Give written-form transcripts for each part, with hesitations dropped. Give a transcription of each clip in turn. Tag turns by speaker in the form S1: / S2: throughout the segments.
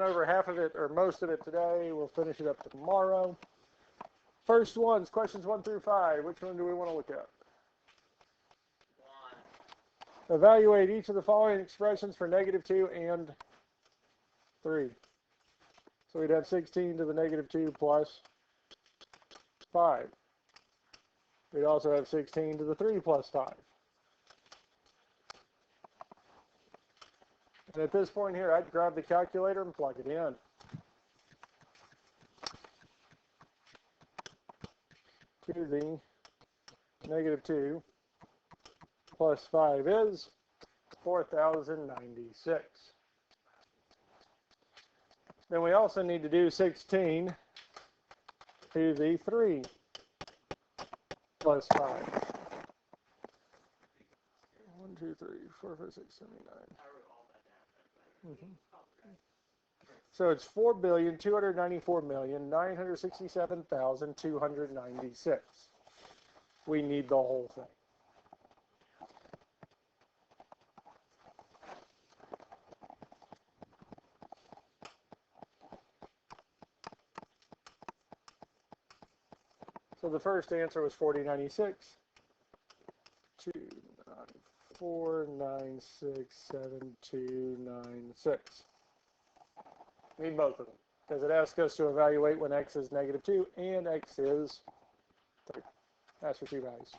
S1: over half of it or most of it today. We'll finish it up tomorrow. First ones, questions 1 through 5. Which one do we want to look at? 1. Evaluate each of the following expressions for -2 and 3. So we'd have 16 to the -2 plus 5. We'd also have 16 to the 3 plus 5. And at this point here, I'd grab the calculator and plug it in. To the -2 plus 5 is 4,096. Then we also need to do 16 to the 3 plus 5. 1, 2, 3, 4, 5, 6, 7, 8, 9. So it's 4,294,967,296. We need the whole thing. So the first answer was 4096. 294,967,296. Need both of them because it asks us to evaluate when x is -2 and x is 3. Ask for two values.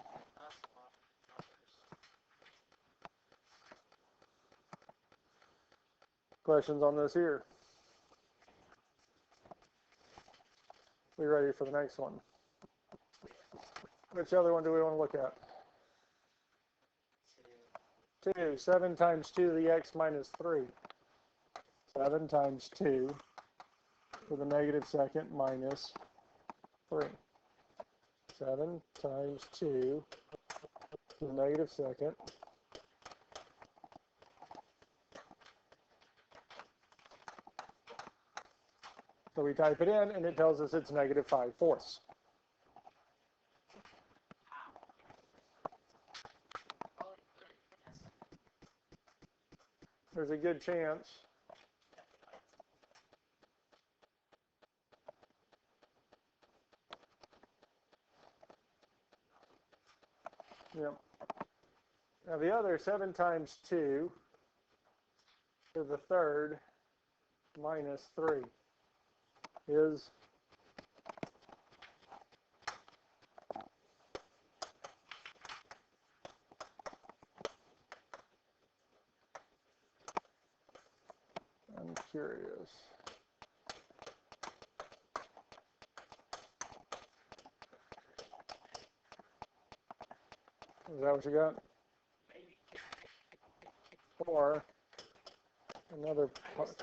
S1: Questions on this here? We ready for the next one? Which other one do we want to look at? 2. 7 times 2 to the x minus 3. 7 times 2 to the -2 minus 3. 7 times 2 to the -2. So we type it in, and it tells us it's -5/4. There's a good chance Yep. Now the other 7 times 2 to the 3rd minus 3 is I'm curious. Is that what you got? Or another part.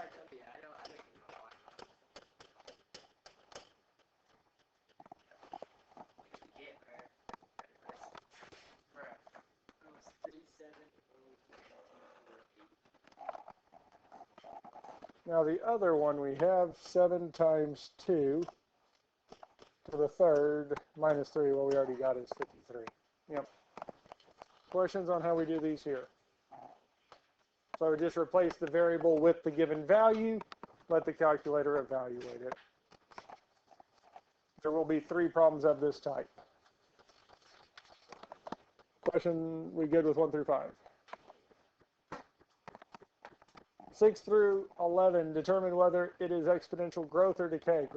S1: Now the other one we have 7 times 2 to the 3rd minus 3. Well, we already got is 53. Yep. Questions on how we do these here? So we just replace the variable with the given value, let the calculator evaluate it. There will be 3 problems of this type. Question, we good with 1 through 5? 6 through 11, determine whether it is exponential growth or decay,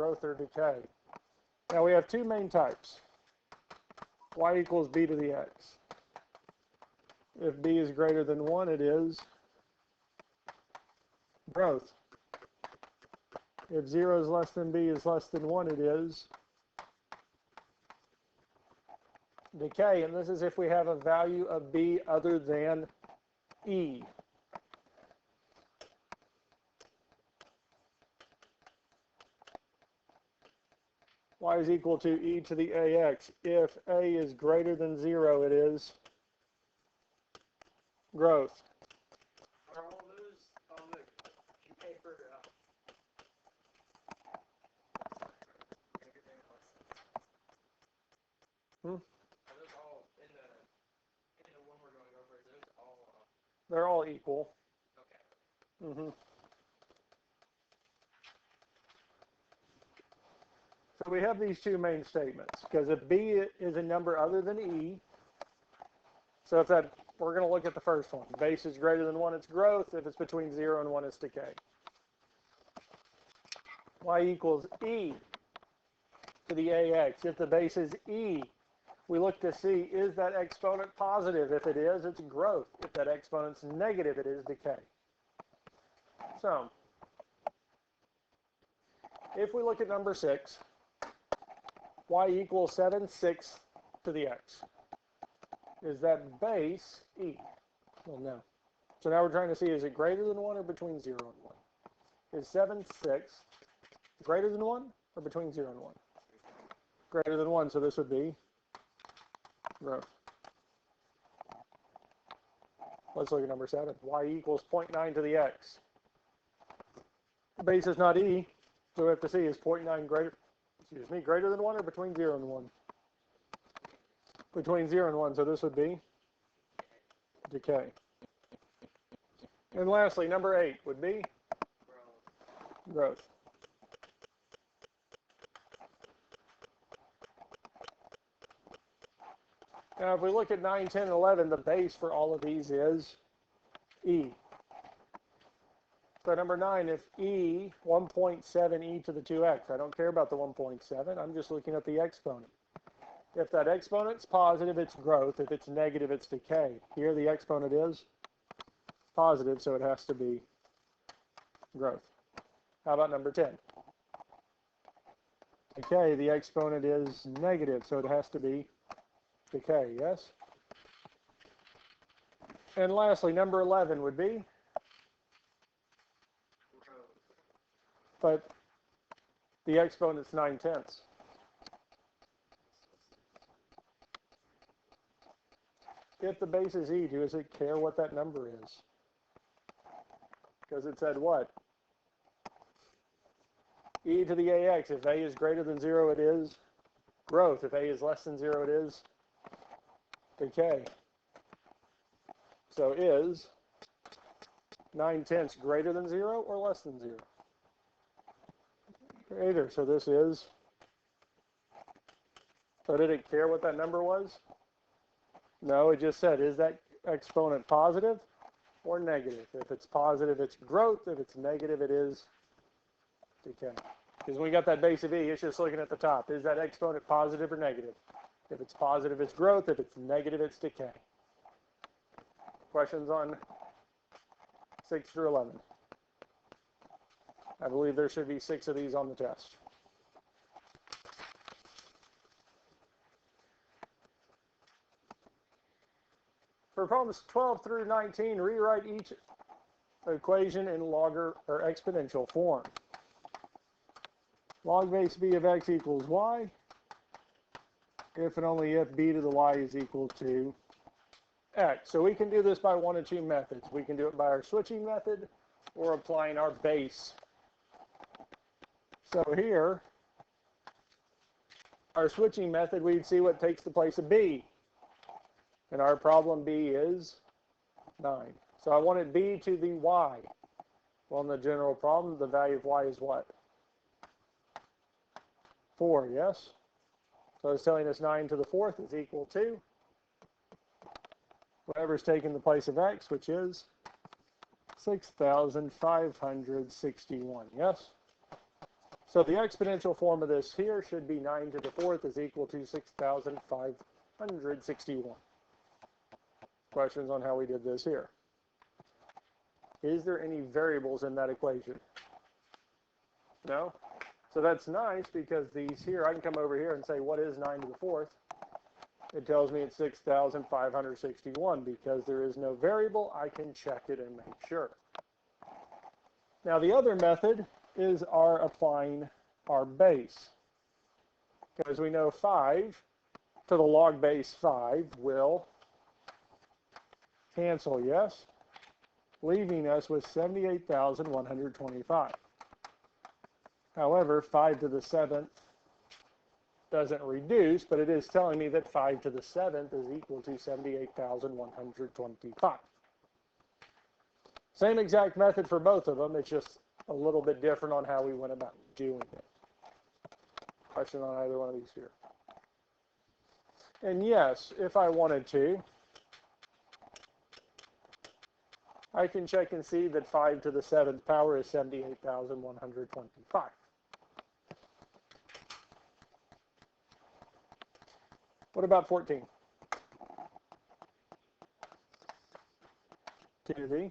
S1: Now we have 2 main types. Y equals b to the x. If b is greater than 1, it is growth. If 0 is less than b is less than 1, it is decay. And this is if we have a value of b other than e. Y is equal to e to the ax. If a is greater than 0, it is growth. They're all equal. Okay. So we have these two main statements, because if b is a number other than e, so if that, we're going to look at the first one. Base is greater than 1, it's growth. If it's between 0 and 1, it's decay. Y equals e to the ax. If the base is e, we look to see, is that exponent positive? If it is, it's growth. If that exponent's negative, it is decay. So, if we look at number 6, y equals 7/6 to the x. Is that base e? Well, no. So now we're trying to see, is it greater than 1 or between 0 and 1? Is 7/6 greater than 1 or between 0 and 1? Greater than 1, so this would be growth. Let's look at number 7. Y equals 0.9 to the x. The base is not e, so we have to see, is 0.9 greater than 1 or between 0 and 1? Between 0 and 1, so this would be decay. And lastly, number 8 would be growth. Now, if we look at 9, 10, and 11, the base for all of these is e. So number 9, if e, 1.7 e to the 2x, I don't care about the 1.7, I'm just looking at the exponent. If that exponent's positive, it's growth. If it's negative, it's decay. Here the exponent is positive, so it has to be growth. How about number 10? Decay, the exponent is negative, so it has to be decay, yes? And lastly, number 11 would be? But the exponent's 9/10. If the base is e, does it care what that number is? Because it said what? E to the ax. If a is greater than 0, it is growth. If a is less than 0, it is decay. So is 9/10 greater than 0 or less than 0? Greater. So this is. So did it care what that number was? No, it just said, is that exponent positive or negative? If it's positive, it's growth. If it's negative, it is decay. Because when we got that base of e, it's just looking at the top. Is that exponent positive or negative? If it's positive, it's growth. If it's negative, it's decay. Questions on 6 through 11? I believe there should be 6 of these on the test. For problems 12 through 19, rewrite each equation in log or exponential form. Log base b of x equals y, if and only if b to the y is equal to x. So we can do this by one of two methods. We can do it by our switching method or applying our base. So here, our switching method, we'd see what takes the place of b. And our problem b is 9. So I wanted b to the y. Well, in the general problem, the value of y is what? 4, yes? So it's telling us 9 to the 4th is equal to whatever's taking the place of x, which is 6,561, yes? So the exponential form of this here should be 9 to the 4th is equal to 6,561. Questions on how we did this here? Is there any variables in that equation? No? So that's nice because these here, I can come over here and say, what is 9 to the 4th? It tells me it's 6,561 because there is no variable. I can check it and make sure. Now the other method is our applying our base. Because we know 5 to the log base 5 will cancel, yes? Leaving us with 78,125. However, 5 to the 7th doesn't reduce, but it is telling me that 5 to the 7th is equal to 78,125. Same exact method for both of them, it's just a little bit different on how we went about doing it. Question on either one of these here. And yes, if I wanted to, I can check and see that 5 to the 7th power is 78,125. What about 14? 2 to the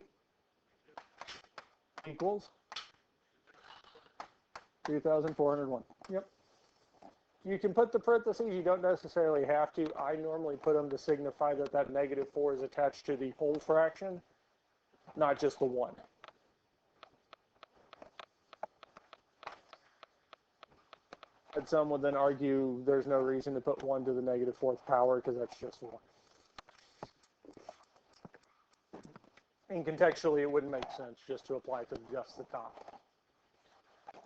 S1: equals 2,401. Yep. You can put the parentheses. You don't necessarily have to. I normally put them to signify that that negative 4 is attached to the whole fraction, not just the 1. And some would then argue there's no reason to put 1 to the negative 4th power because that's just 1. And contextually, it wouldn't make sense just to apply to just the top.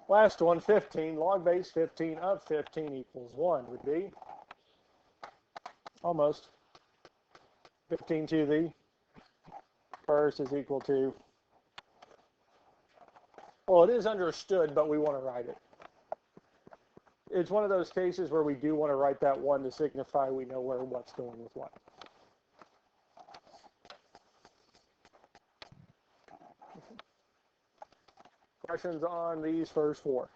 S1: Last one, 15. Log base 15 of 15 equals 1 would be almost 15 to the first is equal to, well, it is understood, but we want to write it. It's one of those cases where we do want to write that 1 to signify we know where what's going with what. Questions on these first 4?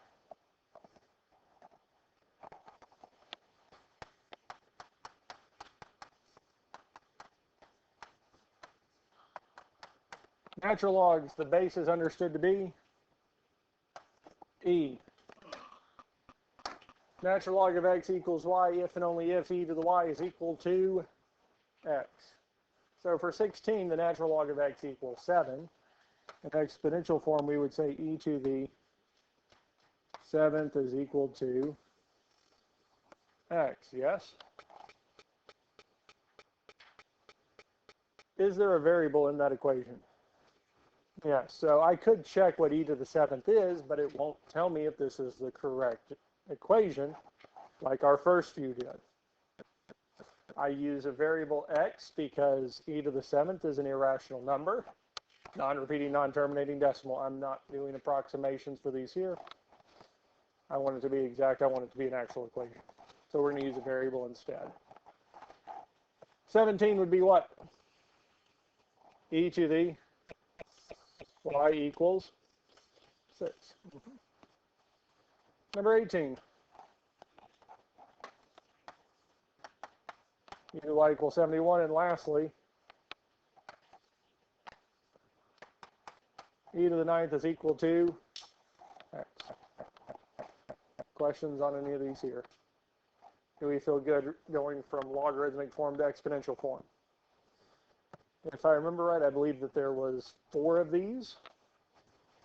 S1: Natural logs, the base is understood to be e. Natural log of x equals y if and only if e to the y is equal to x. So for 16, the natural log of x equals 7. In exponential form, we would say e to the 7th is equal to x, yes? Is there a variable in that equation? Yes, so I could check what e to the 7th is, but it won't tell me if this is the correct equation like our first few did. I use a variable x because e to the 7th is an irrational number, non-repeating, non-terminating decimal. I'm not doing approximations for these here. I want it to be exact. I want it to be an actual equation. So we're going to use a variable instead. 17 would be what? E to the y equals 6. Number 18. E to the y equals 71. And lastly, e to the 9th is equal to x. Questions on any of these here? Do we feel good going from logarithmic form to exponential form? If I remember right, I believe that there was 4 of these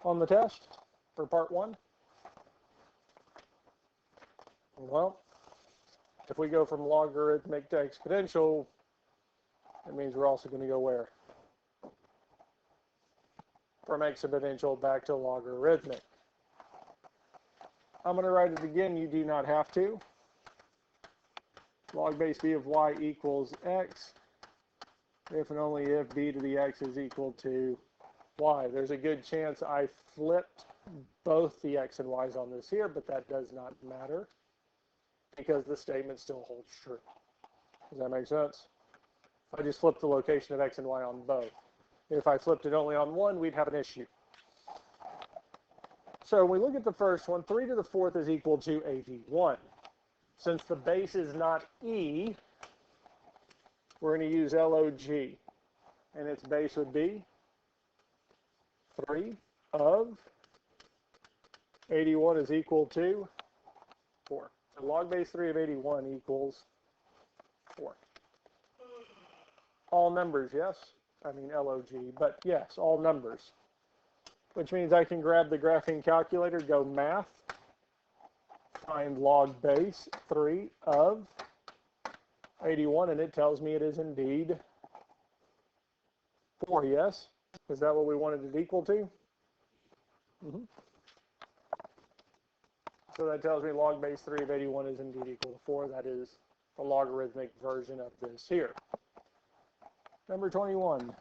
S1: on the test for part 1. Well, if we go from logarithmic to exponential, that means we're also going to go where? From exponential back to logarithmic. I'm going to write it again. You do not have to. Log base b of y equals x if and only if b to the x is equal to y. There's a good chance I flipped both the x and y's on this here, but that does not matter because the statement still holds true. Does that make sense? I just flipped the location of x and y on both. If I flipped it only on one, we'd have an issue. So when we look at the first one, 3 to the 4th is equal to 81. Since the base is not e, we're going to use log, and its base would be 3 of 81 is equal to 4. So log base 3 of 81 equals 4. All numbers, yes? I mean log, but yes, all numbers. Which means I can grab the graphing calculator, go math, find log base 3 of 81, and it tells me it is indeed 4, yes? Is that what we wanted it equal to? So that tells me log base 3 of 81 is indeed equal to 4. That is the logarithmic version of this here. Number 21.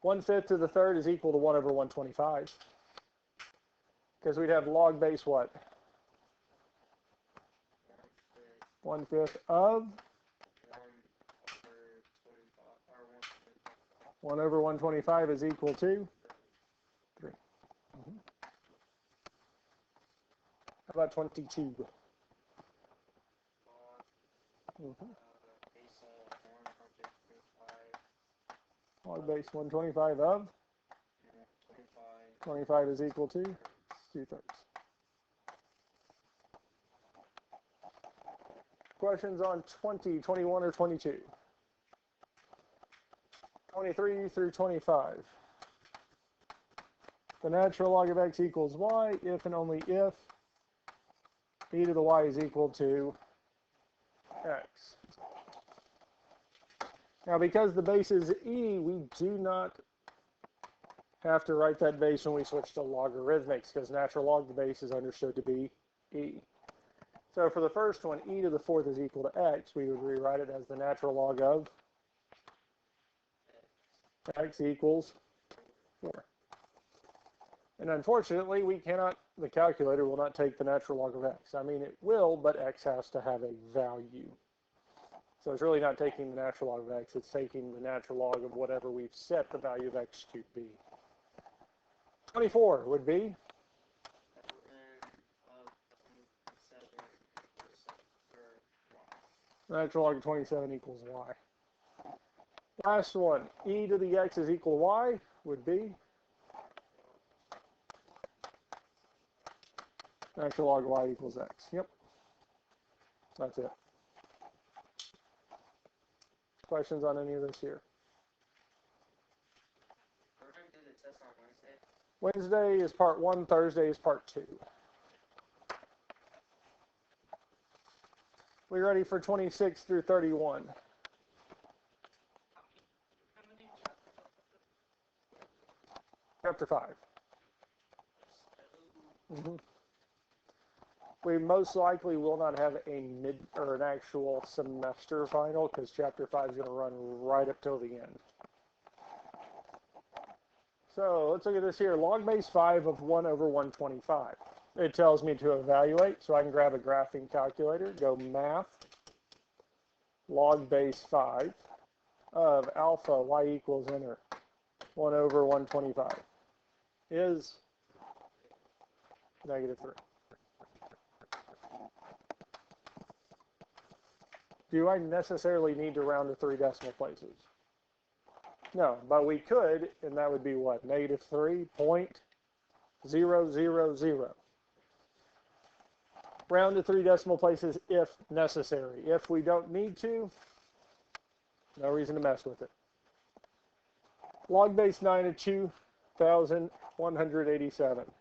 S1: 1/5 to the 3rd is equal to 1 over 125. Because we'd have log base what? 1/5 of 1 over 125 is equal to 3. How about 22? Log base 125 of 25 is equal to 2/3. Questions on 20, 21, or 22? 23 through 25. The natural log of x equals y if and only if e to the y is equal to x. Now, because the base is e, we do not have to write that base when we switch to logarithmics, because natural log of the base is understood to be e. So for the first one, e to the 4th is equal to x. We would rewrite it as the natural log of x equals 4. And unfortunately, we cannot, the calculator will not take the natural log of x. I mean, it will, but x has to have a value. So it's really not taking the natural log of x, it's taking the natural log of whatever we've set the value of x to be. 24 would be natural log of 27 equals y. Last one, e to the x is equal to y would be natural log of y equals x. Yep. That's it. Questions on any of this here?
S2: We're going to do the test on Wednesday.
S1: Wednesday is part 1, Thursday is part 2. We ready for 26 through 31? Chapter 5. We most likely will not have a mid or an actual semester final because chapter 5 is going to run right up till the end. So let's look at this here. Log base 5 of 1 over 125. It tells me to evaluate, so I can grab a graphing calculator, go math, log base 5 of alpha y equals enter 1 over 125 is -3. Do I necessarily need to round to 3 decimal places? No, but we could, and that would be what? -3.000. Round to 3 decimal places if necessary. If we don't need to, no reason to mess with it. Log base 9 of 2,187.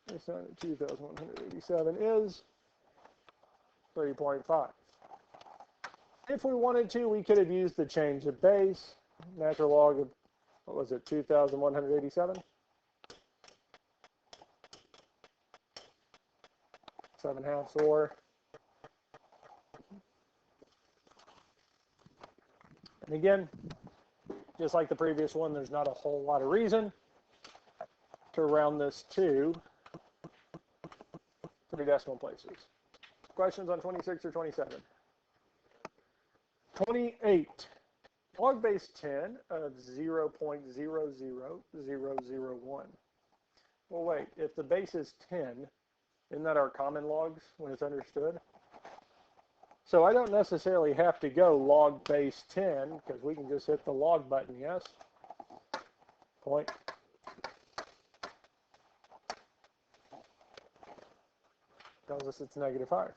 S1: Base 9 of 2,187 is 3.5. If we wanted to, we could have used the change of base. Natural log of, what was it, 2,187? 7/2 or. And again, just like the previous one, there's not a whole lot of reason to round this to 3 decimal places. Questions on 26 or 27? 28. Log base 10 of 0.00001. Well, wait, if the base is 10, isn't that our common logs when it's understood? So I don't necessarily have to go log base 10 because we can just hit the log button, yes? Point. Tells us it's -5.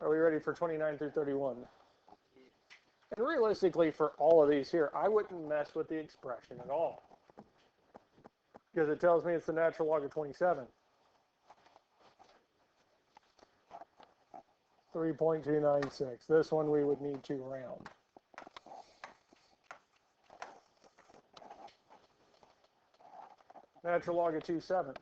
S1: Are we ready for 29 through 31? And realistically, for all of these here, I wouldn't mess with the expression at all, because it tells me it's the natural log of 27. 3.296. This one we would need to round. Natural log of 2/7.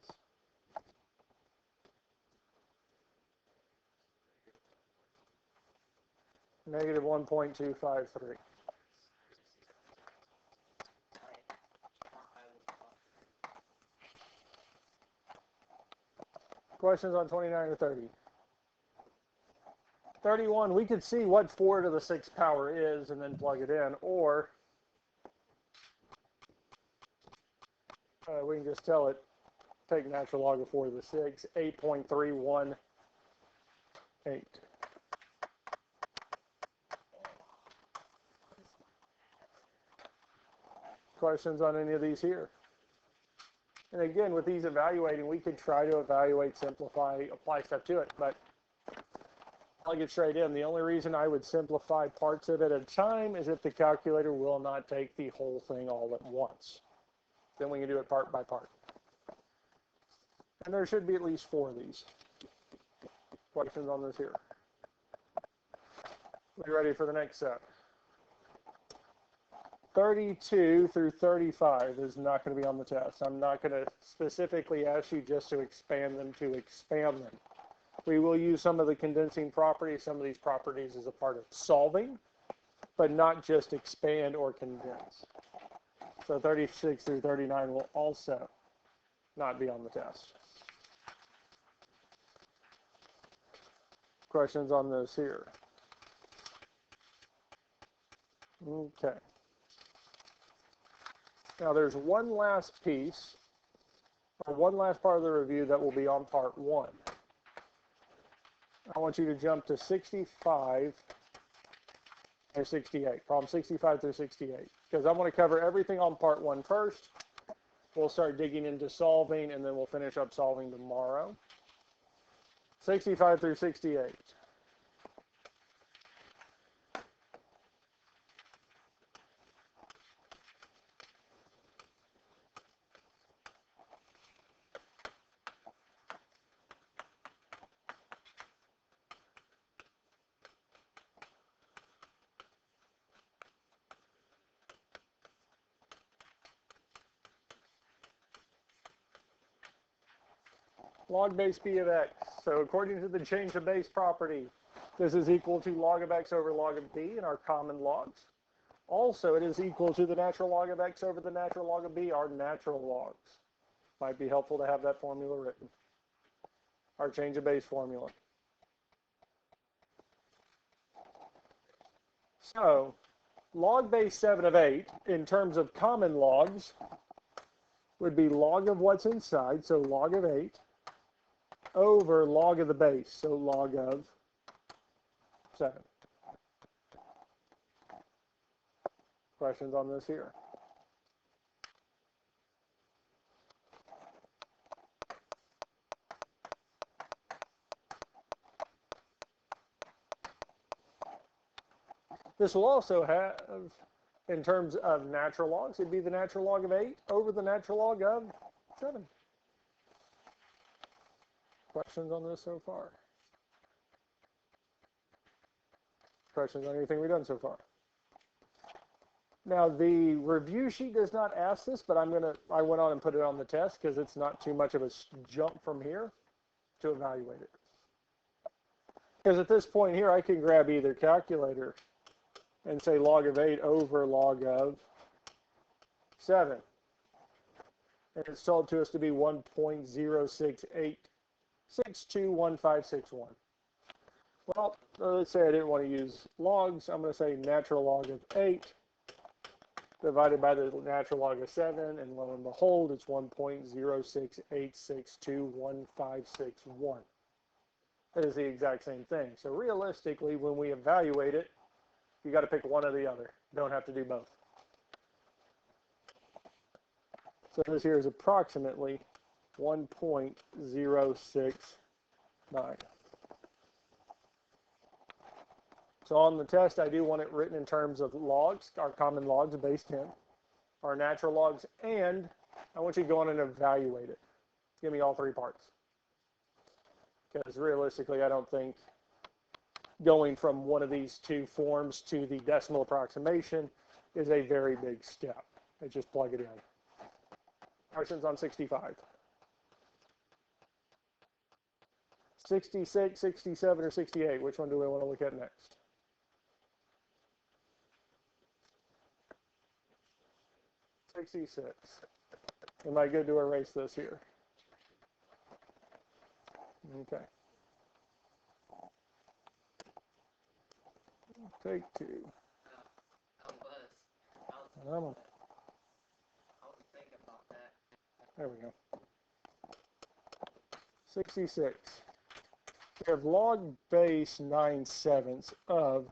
S1: -1.253. Questions on 29 or 30? 31, we could see what 4 to the 6th power is and then plug it in, or we can just tell it, take natural log of 4 to the 6, 8.318. Questions on any of these here? And again, with these evaluating, we could try to evaluate, simplify, apply stuff to it, but I'll get straight in. The only reason I would simplify parts of it at a time is if the calculator will not take the whole thing all at once. Then we can do it part by part. And there should be at least 4 of these. Questions on this here? We ready for the next set? 32 through 35 is not going to be on the test. I'm not going to specifically ask you just to expand them to expand them. We will use some of the condensing properties, some of these properties as a part of solving, but not just expand or condense. So 36 through 39 will also not be on the test. Questions on this here? Okay. Now there's one last piece, or one last part of the review that will be on part 1. I want you to jump to 65 or 68, problem 65 through 68, because I want to cover everything on part 1 first. We'll start digging into solving, and then we'll finish up solving tomorrow. 65 through 68. Log base b of x. So according to the change of base property, this is equal to log of x over log of b in our common logs. Also, it is equal to the natural log of x over the natural log of b, our natural logs. Might be helpful to have that formula written. Our change of base formula. So, log base 7 of 8, in terms of common logs, would be log of what's inside, so log of 8, over log of the base, so log of 7. Questions on this here? This will also have, in terms of natural logs, it'd be the natural log of 8 over the natural log of 7. Questions on this so far? Questions on anything we've done so far? Now, the review sheet does not ask this, but I went on and put it on the test because it's not too much of a jump from here to evaluate it. Because at this point here, I can grab either calculator and say log of 8 over log of 7. And it's told to us to be 1.068621561. Well, let's say I didn't want to use logs. I'm going to say natural log of 8 divided by the natural log of 7, and lo and behold, it's 1.068621561. That is the exact same thing. So realistically, when we evaluate it, you got to pick one or the other. You don't have to do both. So this here is approximately 1.069. So on the test, I do want it written in terms of logs, our common logs of base 10, our natural logs, and I want you to go on and evaluate it. Give me all 3 parts. Because realistically, I don't think going from one of these 2 forms to the decimal approximation is a very big step. I just plug it in. Questions on 65? 66, 67, or 68? Which one do we want to look at next? 66. Am I good to erase this here? Okay. Take 2.
S2: I was thinking about that.
S1: There we go. 66. We have log base 9/7 of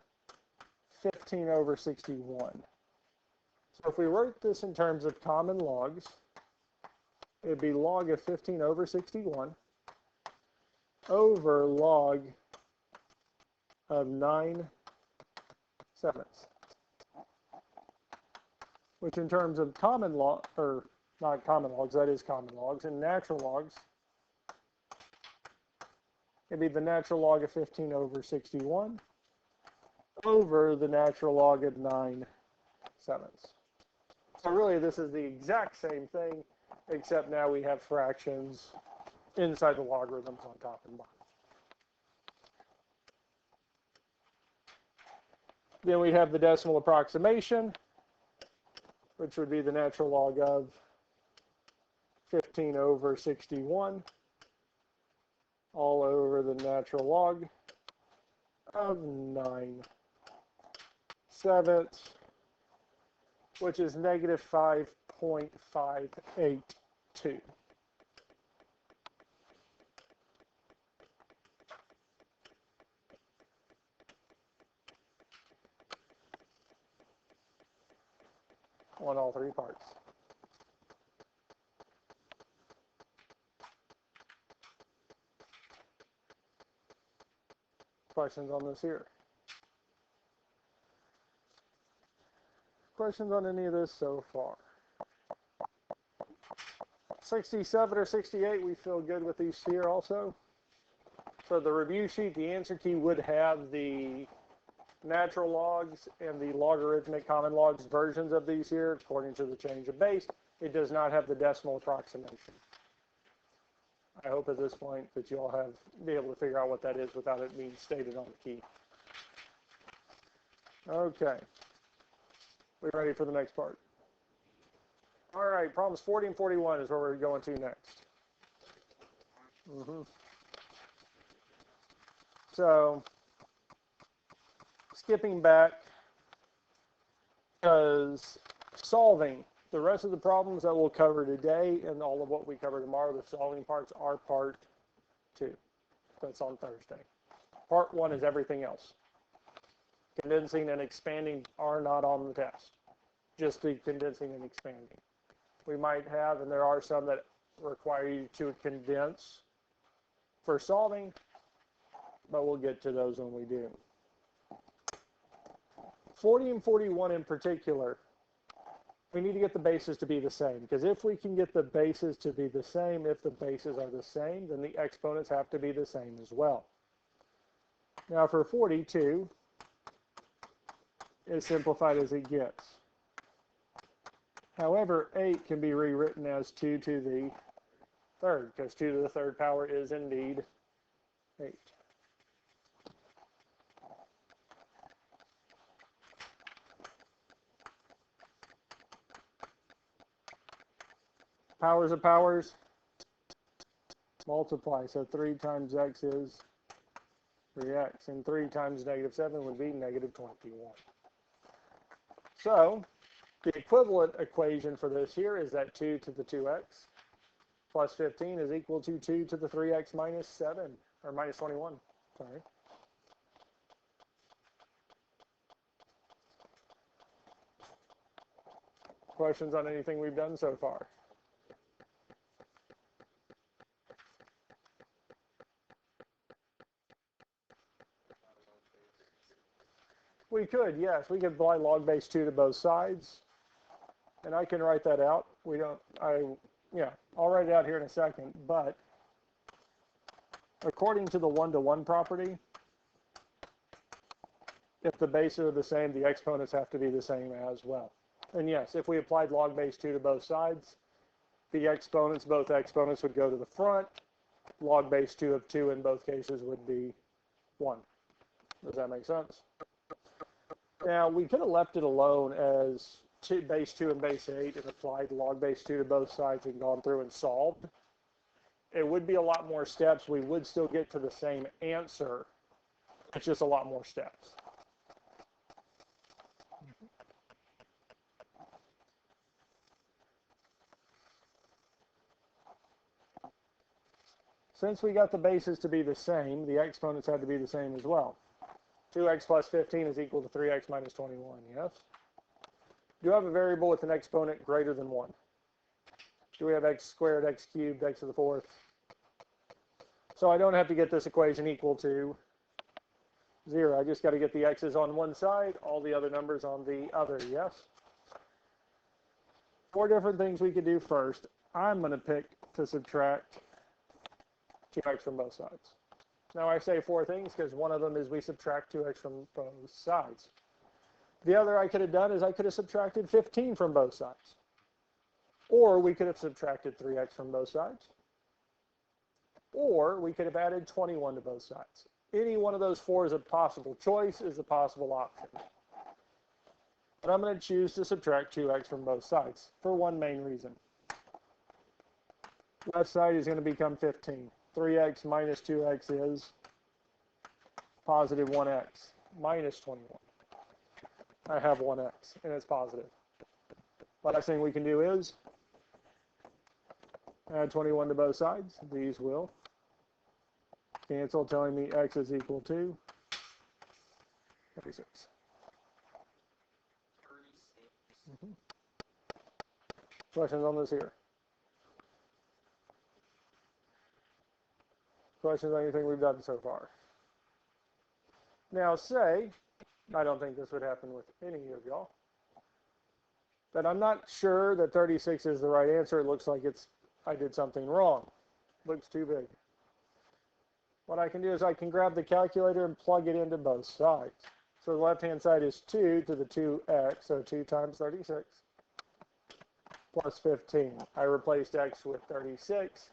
S1: 15 over 61. So if we wrote this in terms of common logs, it would be log of 15 over 61 over log of 9/7, which in terms of common log, or not common logs, that is common logs, and natural logs, it'd be the natural log of 15 over 61 over the natural log of 9/7. So really this is the exact same thing, except now we have fractions inside the logarithms on top and bottom. Then we have the decimal approximation, which would be the natural log of 15 over 61 all over the natural log of 9/7, which is negative 5.582. On all 3 parts. Questions on this here? Questions on any of this so far? 67 or 68, we feel good with these here also. So the review sheet, the answer key would have the natural logs and the logarithmic common logs versions of these here according to the change of base. It does not have the decimal approximation. I hope at this point that you all have be able to figure out what that is without it being stated on the key. Okay. We ready for the next part? All right, problems 40 and 41 is where we're going to next. So, skipping back, because solving the rest of the problems that we'll cover today and all of what we cover tomorrow, the solving parts are part 2. That's on Thursday. Part 1 is everything else. Condensing and expanding are not on the test. Just the condensing and expanding. We might have, and there are some that require you to condense for solving, but we'll get to those when we do. 40 and 41 in particular, we need to get the bases to be the same, because if we can get the bases to be the same, if the bases are the same, then the exponents have to be the same as well. Now for 42, as simplified as it gets. However, 8 can be rewritten as 2 to the 3rd, because 2 to the 3rd power is indeed 8. Powers of powers, multiply. So 3 times x is 3x, and 3 times negative 7 would be negative 21. So the equivalent equation for this here is that 2 to the 2x plus 15 is equal to 2 to the 3x minus 7, or minus 21, sorry. Questions on anything we've done so far? We could, yes. We could apply log base 2 to both sides. And I can write that out. I'll write it out here in a second. But according to the one-to-one property, if the bases are the same, the exponents have to be the same as well. And yes, if we applied log base 2 to both sides, the exponents, both exponents would go to the front. Log base 2 of 2 in both cases would be 1. Does that make sense? Now, we could have left it alone as base 2 and base 8 and applied log base 2 to both sides and gone through and solved. It would be a lot more steps. We would still get to the same answer. It's just a lot more steps. Since we got the bases to be the same, the exponents had to be the same as well. 2x plus 15 is equal to 3x minus 21, yes? Do you have a variable with an exponent greater than 1? Do we have x squared, x cubed, x to the fourth? So I don't have to get this equation equal to 0. I just got to get the x's on one side, all the other numbers on the other, yes? 4 different things we could do first. I'm going to pick to subtract 2x from both sides. Now I say 4 things because one of them is we subtract 2x from both sides. The other I could have done is I could have subtracted 15 from both sides. Or we could have subtracted 3x from both sides. Or we could have added 21 to both sides. Any one of those 4 is a possible choice, is a possible option. But I'm going to choose to subtract 2x from both sides for one main reason. Left side is going to become 15. 3x minus 2x is positive 1x minus 21. I have 1x, and it's positive. Last thing we can do is add 21 to both sides. These will cancel, telling me x is equal to 36. Questions on this here? Questions on anything we've done so far? Now say, I don't think this would happen with any of y'all, that I'm not sure that 36 is the right answer. It looks like I did something wrong. Looks too big. What I can do is I can grab the calculator and plug it into both sides. So the left-hand side is 2 to the 2x, so 2 times 36, plus 15. I replaced x with 36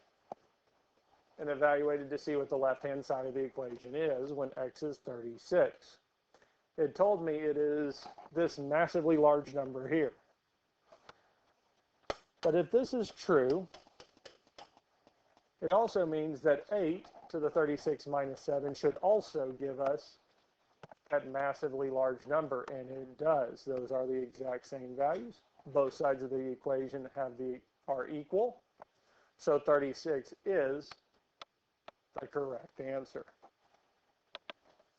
S1: and evaluated to see what the left-hand side of the equation is when x is 36. It told me it is this massively large number here. But if this is true, it also means that 8 to the 36 minus 7 should also give us that massively large number, and it does. Those are the exact same values. Both sides of the equation are equal, so 36 is the correct answer.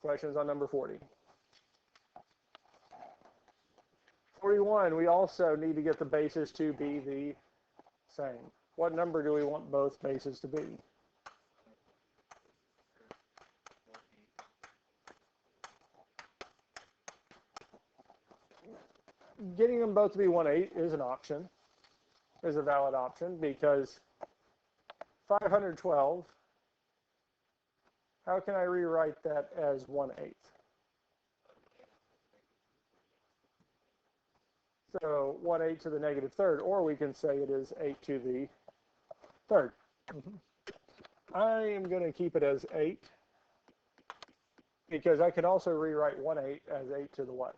S1: Questions on number 40? 41, we also need to get the bases to be the same. What number do we want both bases to be? Getting them both to be 1/8 is an option, is a valid option, because 512, how can I rewrite that as 1/8? So 1/8 to the negative third, or we can say it is 8 to the third. I am going to keep it as 8, because I could also rewrite 1/8 as 8 to the what?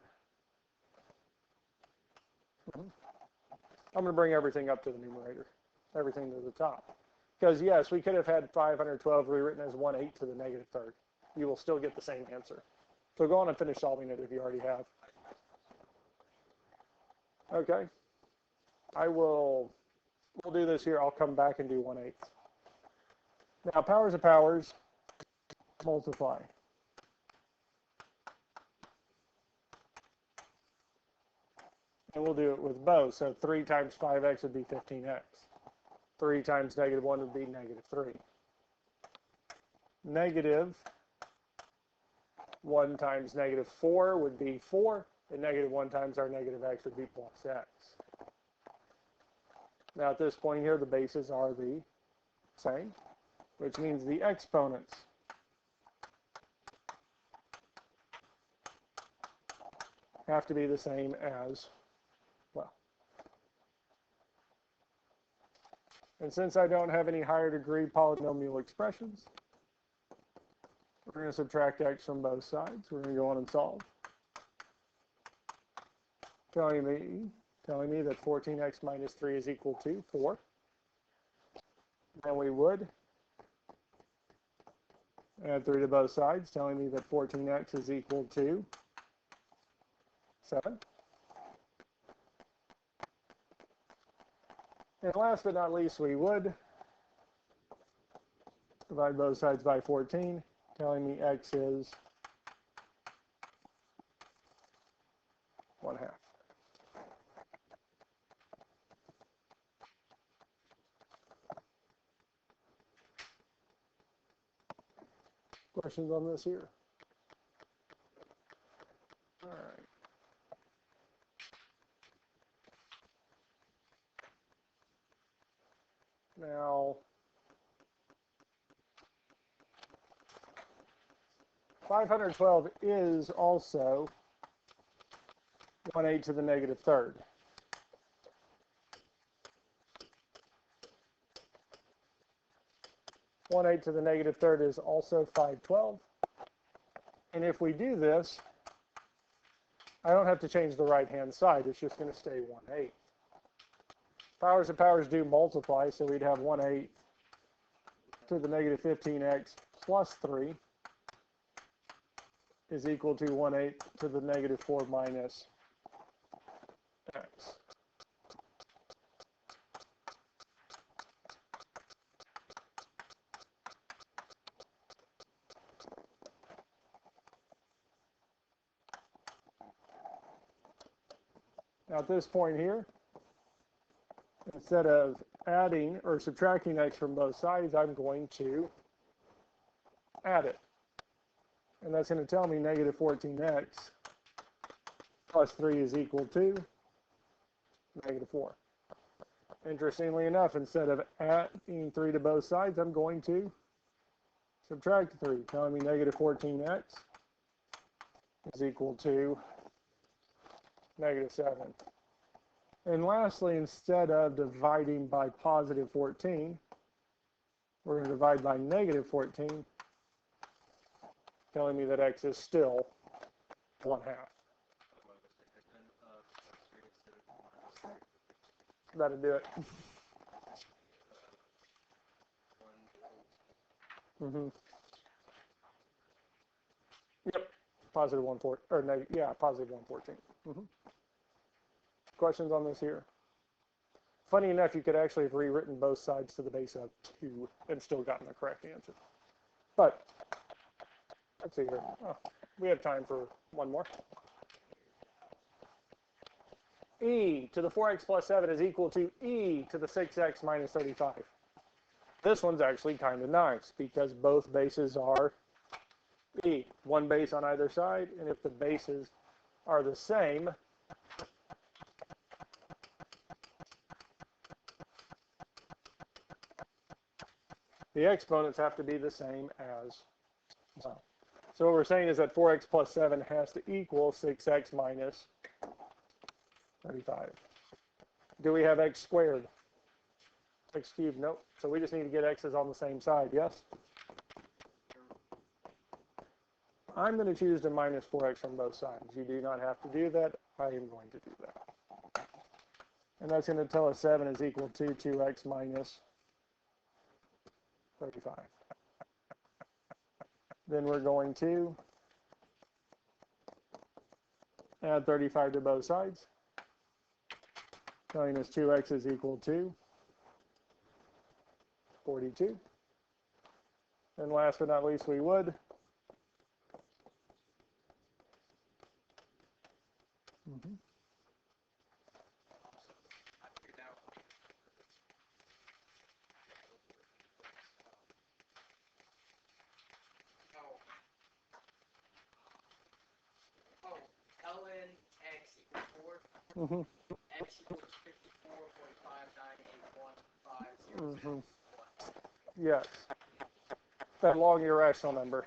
S1: I'm going to bring everything up to the numerator, everything to the top. Because yes, we could have had 512 rewritten as 1/8 to the negative third. You will still get the same answer. So go on and finish solving it if you already have. Okay. We'll do this here. I'll come back and do 1/8. Now, powers of powers, multiply. And we'll do it with both. So 3 times 5x would be 15x. 3 times negative 1 would be negative 3. Negative 1 times negative 4 would be 4. And negative 1 times our negative x would be plus x. Now at this point here, the bases are the same, which means the exponents have to be the same as well. And since I don't have any higher degree polynomial expressions, we're going to subtract x from both sides. We're going to go on and solve. Telling me that 14x minus 3 is equal to 4. Then we would Add 3 to both sides, telling me that 14x is equal to 7. And last but not least, we would divide both sides by 14, telling me x is 1/2. Questions on this here? All right. Now, 512 is also 1/8 to the negative third. One-eighth to the negative third is also 512. And if we do this, I don't have to change the right-hand side. It's just going to stay 1/8. Powers and powers do multiply, so we'd have 1/8 to the negative 15x plus 3 is equal to 1/8 to the negative 4 minus x. Now at this point here, instead of adding or subtracting x from both sides, I'm going to add it. And that's going to tell me negative 14x plus 3 is equal to negative 4. Interestingly enough, instead of adding 3 to both sides, I'm going to subtract 3, telling me negative 14x is equal to negative 7. And lastly, instead of dividing by positive 14, we're going to divide by negative 14, telling me that x is still 1/2. That'll do it. Yep, positive 1/4, or negative, yeah, positive 1/14. Questions on this here? Funny enough, you could actually have rewritten both sides to the base of 2 and still gotten the correct answer. But let's see here. Oh, we have time for one more. E to the 4x plus 7 is equal to e to the 6x minus 35. This one's actually kind of nice because both bases are e. One base on either side, and if the bases are the same, the exponents have to be the same as well. So what we're saying is that 4x plus 7 has to equal 6x minus 35. Do we have x squared? X cubed? Nope. So we just need to get x's on the same side, yes? I'm going to choose to minus 4x from both sides. You do not have to do that. I am going to do that. And that's going to tell us 7 is equal to 2x minus 35. Then we're going to add 35 to both sides, telling us 2x is equal to 42. And last but not least, we would
S2: ln x equals 4. X equals 54.598150.
S1: yes, that long irrational number.